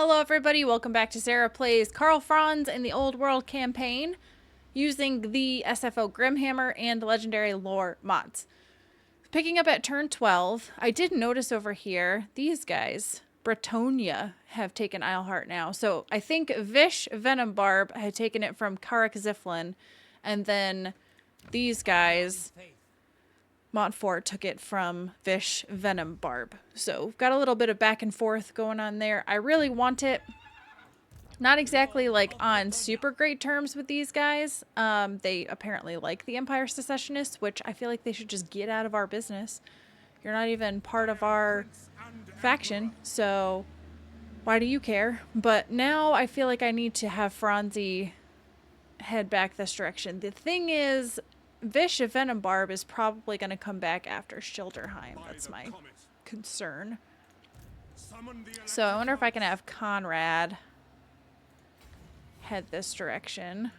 Hello everybody, welcome back to Sarah Plays Karl, Franz in the Old World campaign using the SFO Grimhammer and Legendary Lore mods. Picking up at turn 12, I did notice over here, these guys, Bretonia, have taken Isleheart now. So I think Vish Venom Barb had taken it from Karak Ziflin, and then these guys, Montfort, took it from Vish Venom Barb. So we've got a little bit of back and forth going on there. I really want it. Not exactly like on super great terms with these guys. They apparently like the Empire Secessionists, which I feel like they should just get out of our business. You're not even part of our faction, so why do you care? But now I feel like I need to have Franzi head back this direction. The thing is, Vish Venom Barb is probably going to come back after Schilderheim. That's my concern. So I wonder if I can have Conrad head this direction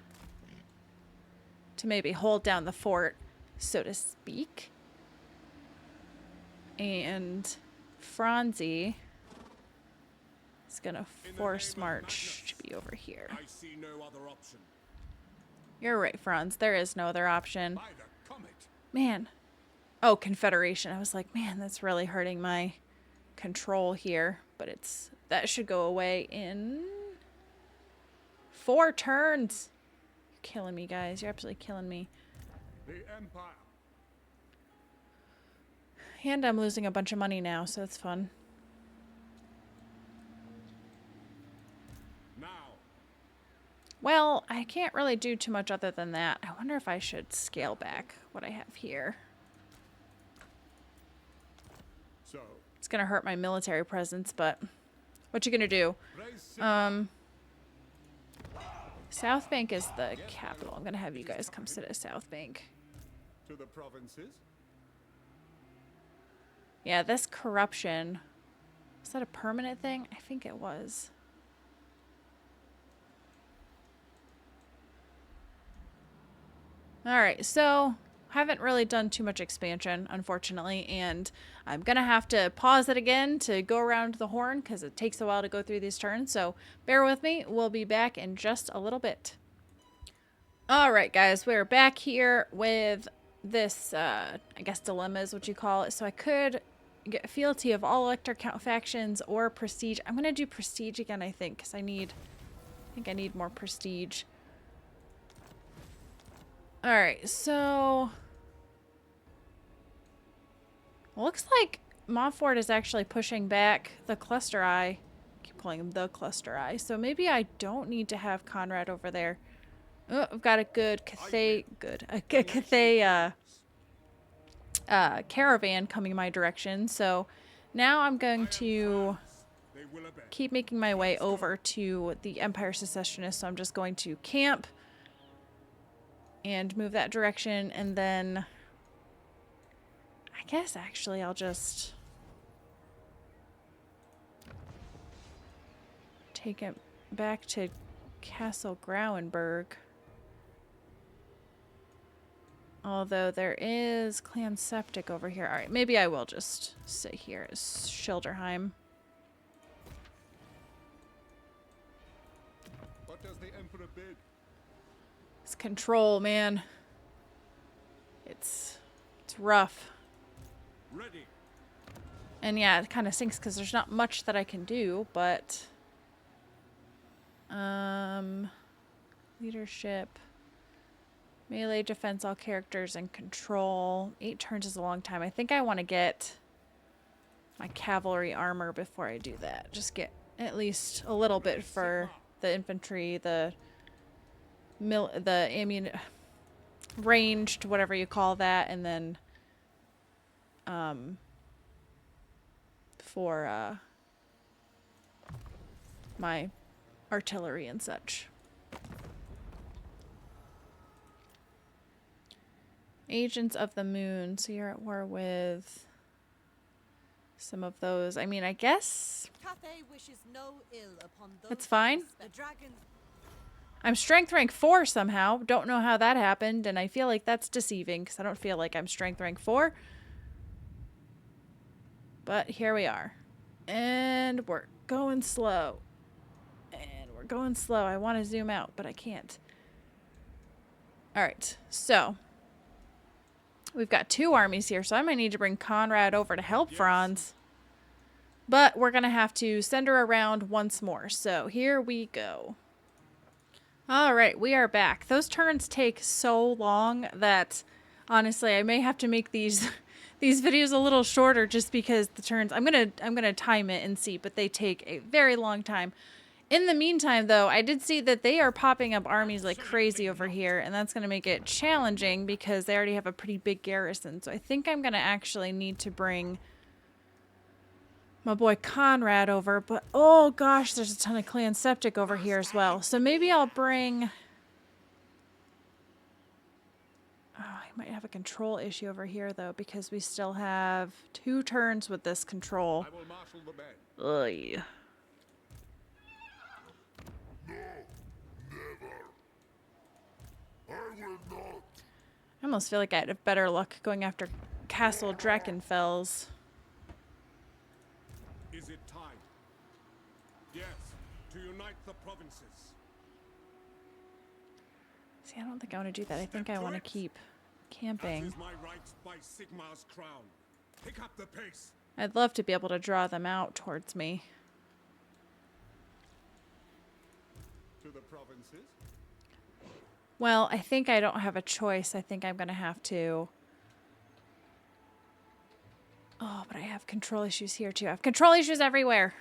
to maybe hold down the fort, so to speak. And Franzi is going to force march to be over here. I see no other option. You're right, Franz. There is no other option. Man. Oh, Confederation. I was like, man, that's really hurting my control here. But that should go away in 4 turns. You're killing me, guys. You're absolutely killing me. The Empire. And I'm losing a bunch of money now, so it's fun. Now. Well, I can't really do too much other than that. I wonder if I should scale back what I have here. So. It's going to hurt my military presence, but what you going to do? South Bank is the capital. I'm going to have you guys come sit at South Bank. To the provinces. Yeah, this corruption. Was that a permanent thing? I think it was. Alright, so haven't really done too much expansion, unfortunately, and I'm going to have to pause it again to go around the horn because it takes a while to go through these turns, so bear with me. We'll be back in just a little bit. Alright, guys, we're back here with this, I guess dilemma is what you call it. So I could get fealty of all elector count factions or prestige. I'm going to do prestige again, I think, because I think I need more prestige. Alright, so looks like Montfort is actually pushing back the cluster eye. I keep calling him the cluster eye. So maybe I don't need to have Conrad over there. Oh, I've got a good Cathay caravan coming my direction. So now I'm going to keep making my way over to the Empire Secessionists. So I'm just going to camp and move that direction, and then I guess actually I'll just take it back to Castle Grauenberg. Although there is Clan Septic over here. Alright, maybe I will just sit here as Schilderheim. What does the Emperor bid? It's control, man. It's rough. Ready. And yeah, it kind of sinks because there's not much that I can do, but leadership, melee defense, all characters, and control. 8 turns is a long time. I think I want to get my cavalry armor before I do that. Just get at least a little bit for the infantry, the ranged, whatever you call that, and then for my artillery and such. Agents of the Moon. So you're at war with some of those. I mean, I guess that's fine. I'm strength rank 4 somehow. Don't know how that happened, and I feel like that's deceiving because I don't feel like I'm strength rank 4. But here we are. And we're going slow. we're going slow. I want to zoom out, but I can't. All right, so we've got 2 armies here, so I might need to bring Conrad over to help Franz. But we're going to have to send her around once more. So here we go. All right, we are back. Those turns take so long that honestly, I may have to make these these videos a little shorter just because the turns I'm going to time it and see, but they take a very long time. In the meantime, though, I did see that they are popping up armies like crazy over here, and that's going to make it challenging because they already have a pretty big garrison. So I think I'm going to actually need to bring my boy Conrad over, but oh gosh, there's a ton of clan septic over here as well. So maybe I'll bring... Oh, I might have a control issue over here though, because we still have 2 turns with this control. I will marshal the men. Ugh. I almost feel like I'd have better luck going after Castle Drachenfels. Is it time? Yes, to unite the provinces. See, I don't think I want to do that. I think I want to keep camping. That is my right by Sigmar's crown. Pick up the pace. I'd love to be able to draw them out towards me. To the provinces. Well, I think I don't have a choice. I think I'm going to have to... Oh, but I have control issues here too. I have control issues everywhere.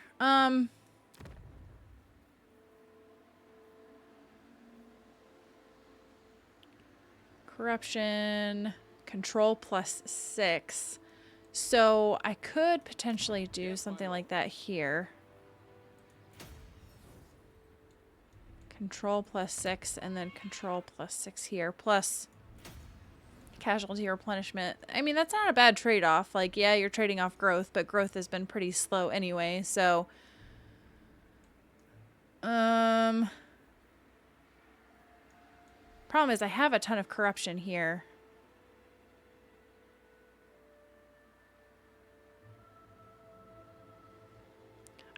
Corruption, control +6. So I could potentially do something like that here. Control +6 and then control +6 here, plus casualty replenishment. I mean, that's not a bad trade-off. Like, yeah, you're trading off growth, but growth has been pretty slow anyway, so... Problem is I have a ton of corruption here.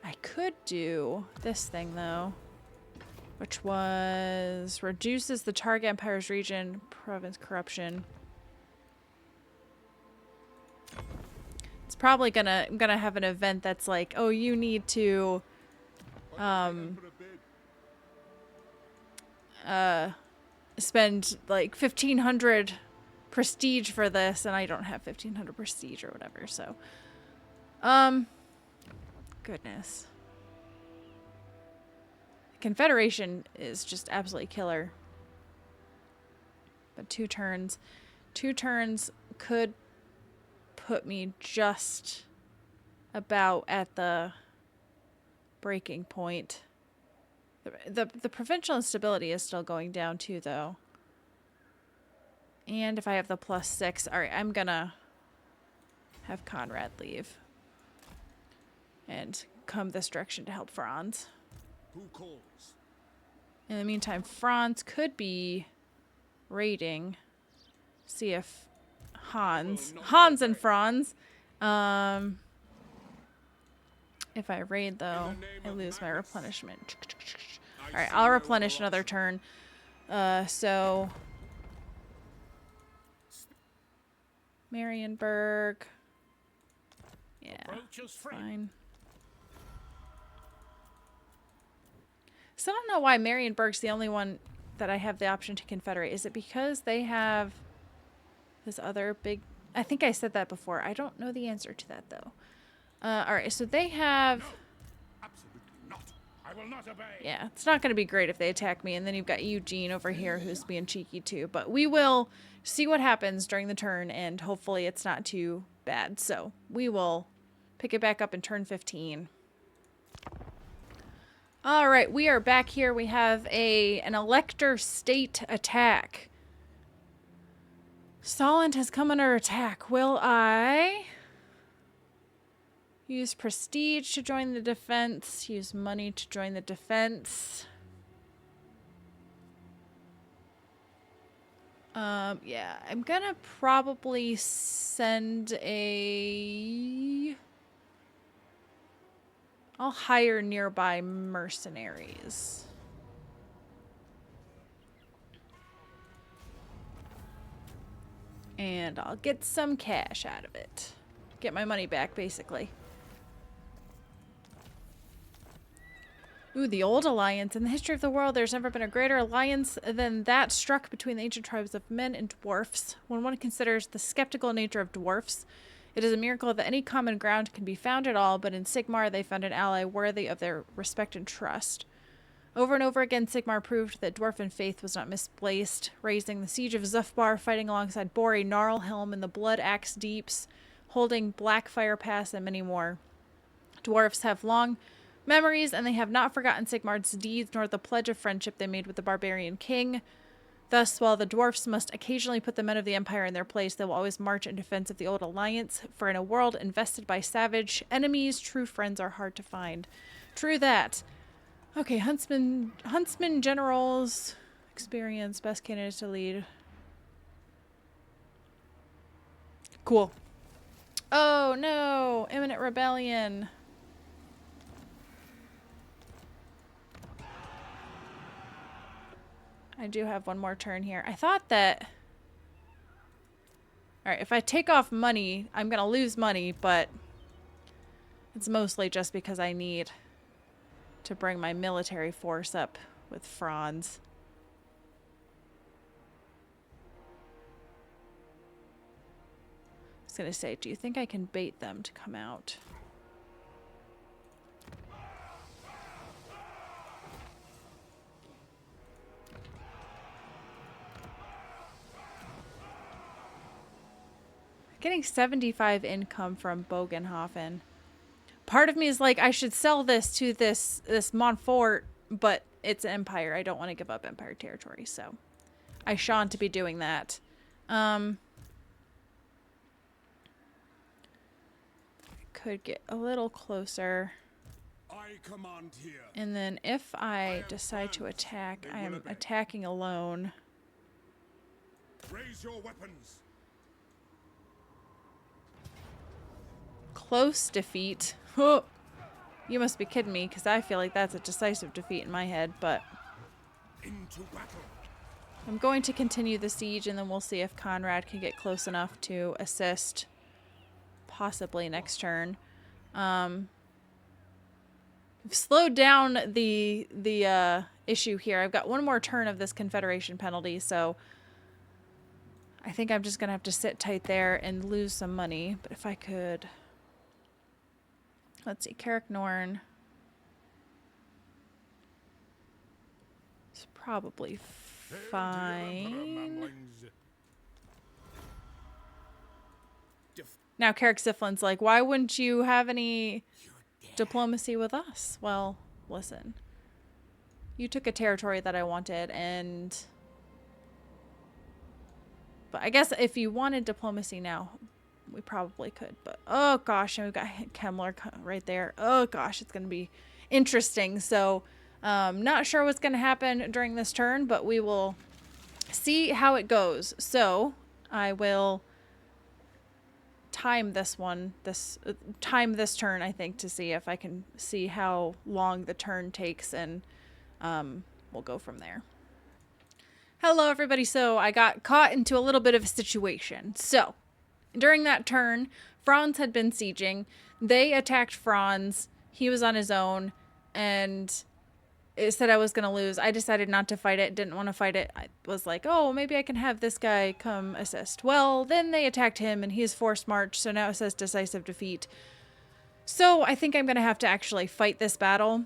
I could do this thing, though, which was reduces the target empire's region province corruption. It's probably gonna have an event that's like, oh, you need to spend like 1,500 prestige for this, and I don't have 1,500 prestige or whatever, so goodness. Confederation is just absolutely killer. But 2 turns could put me just about at the breaking point. The provincial instability is still going down too, though. And if I have the +6, all right, I'm gonna have Conrad leave and come this direction to help Franz. Who calls? In the meantime, Franz could be raiding. See if Hans and Franz. If I raid, though, I lose my replenishment. All right, I'll replenish another turn. So Marienburg. Yeah, fine. So I don't know why Marienburg's the only one that I have the option to confederate. Is it because they have this other big... I think I said that before. I don't know the answer to that, though. All right, so they have... No, absolutely not. I will not obey. Yeah, it's not going to be great if they attack me. And then you've got Eugene over here who's being cheeky, too. But we will see what happens during the turn, and hopefully it's not too bad. So we will pick it back up in turn 15. All right, we are back here. We have an Elector State attack. Solent has come under attack. Will I use prestige to join the defense? Use money to join the defense? Yeah, I'm gonna probably send I'll hire nearby mercenaries. And I'll get some cash out of it. Get my money back, basically. Ooh, the old alliance. In the history of the world, there's never been a greater alliance than that struck between the ancient tribes of men and dwarfs. When one considers the skeptical nature of dwarfs, it is a miracle that any common ground can be found at all, but in Sigmar they found an ally worthy of their respect and trust. Over and over again, Sigmar proved that dwarven faith was not misplaced, raising the siege of Zufbar, fighting alongside Bori, Gnarlhelm, and the Blood Axe Deeps, holding Blackfire Pass, and many more. Dwarfs have long memories, and they have not forgotten Sigmar's deeds nor the pledge of friendship they made with the barbarian king. Thus, while the dwarfs must occasionally put the men of the Empire in their place, they will always march in defense of the old alliance, for in a world invested by savage enemies, true friends are hard to find. True that. Okay, Huntsman Generals, experience, best candidates to lead. Cool. Oh no, imminent rebellion. I do have one more turn here. I thought that... Alright, if I take off money, I'm going to lose money, but it's mostly just because I need to bring my military force up with Franz. I was going to say, do you think I can bait them to come out? Getting 75 income from Bogenhofen. Part of me is like, I should sell this to this Montfort, but it's Empire. I don't want to give up Empire territory, so I shan't be doing that. Could get a little closer. I command here. And then if I decide to attack, I am attacking alone. Raise your weapons. Close defeat. Oh, you must be kidding me, because I feel like that's a decisive defeat in my head, but Into battle. I'm going to continue the siege, and then we'll see if Conrad can get close enough to assist, possibly next turn. We've slowed down the issue here. I've got one more turn of this Confederation penalty, so I think I'm just going to have to sit tight there and lose some money. But if I could... Let's see, Carrick Norn. It's probably fine. Now Carrick Siflin's like, why wouldn't you have any diplomacy with us? Well, listen. You took a territory that I wanted, and... But I guess if you wanted diplomacy now... We probably could, but oh gosh, and we've got Kemmler right there. Oh gosh, it's going to be interesting. So, not sure what's going to happen during this turn, but we will see how it goes. So, I will time this one, time this turn, I think, to see if I can see how long the turn takes, and we'll go from there. Hello, everybody. So, I got caught into a little bit of a situation. So, during that turn, Franz had been sieging. They attacked Franz. He was on his own, and it said I was going to lose. I decided not to fight it, didn't want to fight it. I was like, oh, maybe I can have this guy come assist. Well, then they attacked him, and he's forced march, so now it says decisive defeat. So I think I'm going to have to actually fight this battle.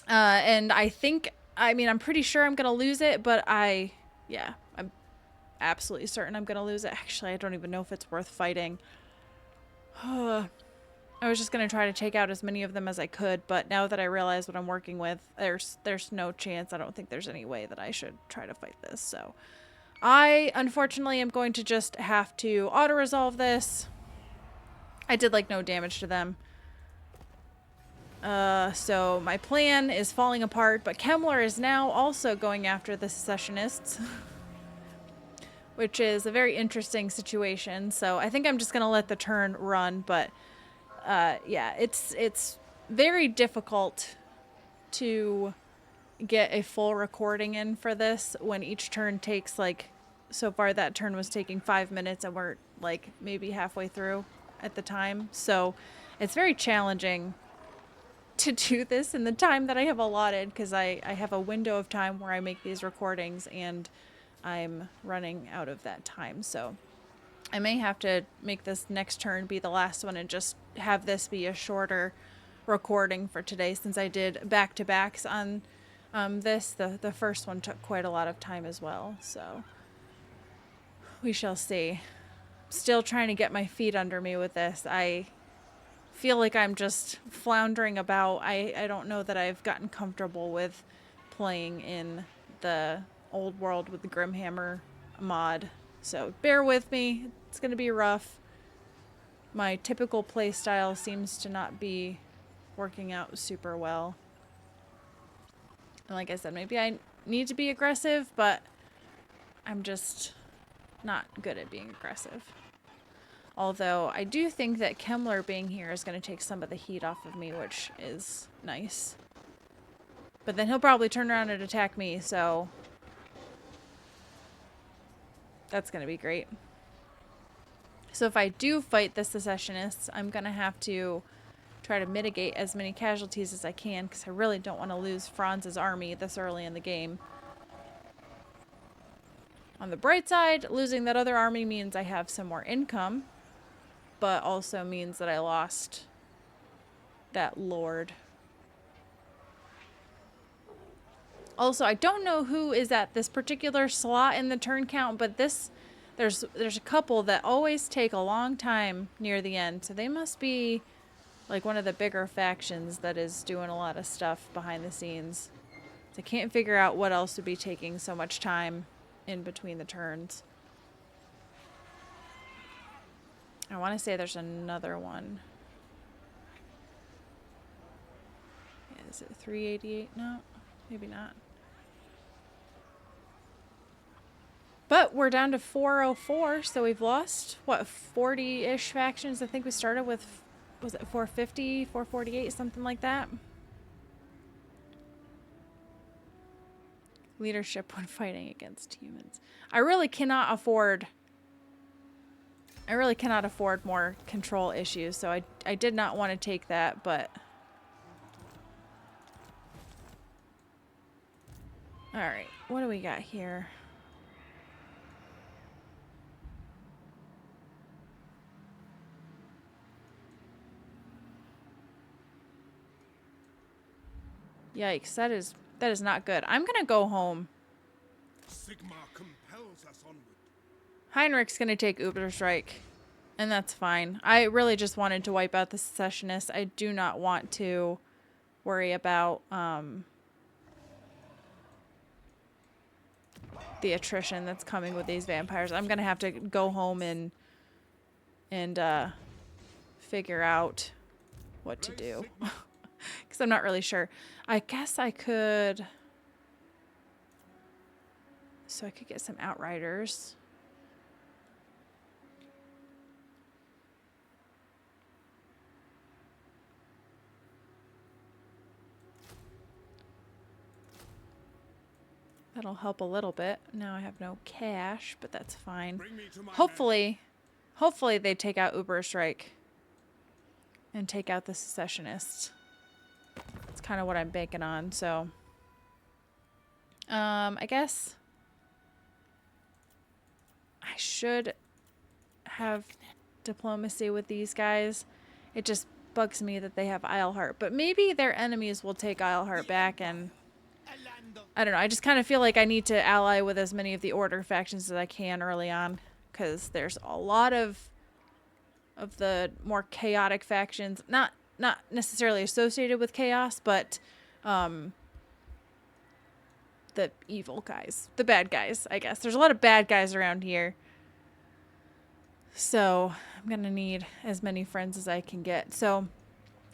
And I'm pretty sure I'm going to lose it, but I'm absolutely certain I'm going to lose it. Actually, I don't even know if it's worth fighting. I was just going to try to take out as many of them as I could, but now that I realize what I'm working with, there's no chance. I don't think there's any way that I should try to fight this. So I, unfortunately, am going to just have to auto-resolve this. I did, no damage to them. So my plan is falling apart, but Kemmler is now also going after the secessionists. Which is a very interesting situation. So I think I'm just going to let the turn run. But yeah, it's very difficult to get a full recording in for this when each turn takes so far that turn was taking 5 minutes and we're like maybe halfway through at the time. So it's very challenging to do this in the time that I have allotted, because I have a window of time where I make these recordings and I'm running out of that time. So I may have to make this next turn be the last one and just have this be a shorter recording for today, since I did back-to-backs on this. The first one took quite a lot of time as well, so we shall see. Still trying to get my feet under me with this. I feel like I'm just floundering about. I don't know that I've gotten comfortable with playing in the old world with the Grimhammer mod, so bear with me. It's going to be rough. My typical play style seems to not be working out super well. And like I said, maybe I need to be aggressive, but I'm just not good at being aggressive. Although I do think that Kemmler being here is going to take some of the heat off of me, which is nice. But then he'll probably turn around and attack me, so that's going to be great. So if I do fight the secessionists, I'm going to have to try to mitigate as many casualties as I can, because I really don't want to lose Franz's army this early in the game. On the bright side, losing that other army means I have some more income, but also means that I lost that lord. Also, I don't know who is at this particular slot in the turn count, but there's a couple that always take a long time near the end, so they must be like one of the bigger factions that is doing a lot of stuff behind the scenes. So I can't figure out what else would be taking so much time in between the turns. I want to say there's another one. Is it 388? No, maybe not. But we're down to 404, so we've lost, what, 40-ish factions? I think we started with, was it 450, 448, something like that? Leadership when fighting against humans. I really cannot afford more control issues, so I did not want to take that, but alright, what do we got here? Yikes, that is not good. I'm gonna go home. Sigma compels us onward. Heinrich's gonna take Überstreik, and that's fine. I really just wanted to wipe out the secessionists. I do not want to worry about the attrition that's coming with these vampires. I'm gonna have to go home and figure out what to do. Because I'm not really sure. I guess I could... So I could get some outriders. That'll help a little bit. Now I have no cash, but that's fine. Hopefully they take out Überstreik and take out the secessionists. That's kind of what I'm banking on, so... I guess I should have diplomacy with these guys. It just bugs me that they have Eilhart, but maybe their enemies will take Eilhart back, and I don't know. I just kind of feel like I need to ally with as many of the Order factions as I can early on, because there's a lot of the more chaotic factions, not necessarily associated with chaos, but the evil guys, the bad guys, I guess. There's a lot of bad guys around here. So I'm going to need as many friends as I can get. So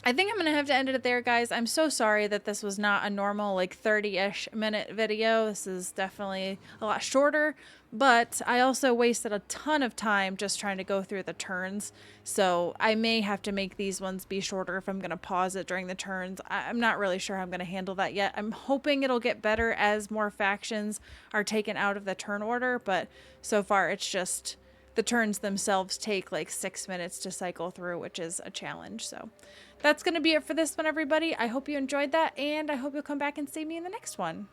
I think I'm going to have to end it there, guys. I'm so sorry that this was not a normal, like, 30-ish minute video. This is definitely a lot shorter, but I also wasted a ton of time just trying to go through the turns, so I may have to make these ones be shorter if I'm going to pause it during the turns. I'm not really sure how I'm going to handle that yet. I'm hoping it'll get better as more factions are taken out of the turn order, but so far it's just the turns themselves take like 6 minutes to cycle through, which is a challenge. So that's going to be it for this one, everybody. I hope you enjoyed that, and I hope you'll come back and see me in the next one.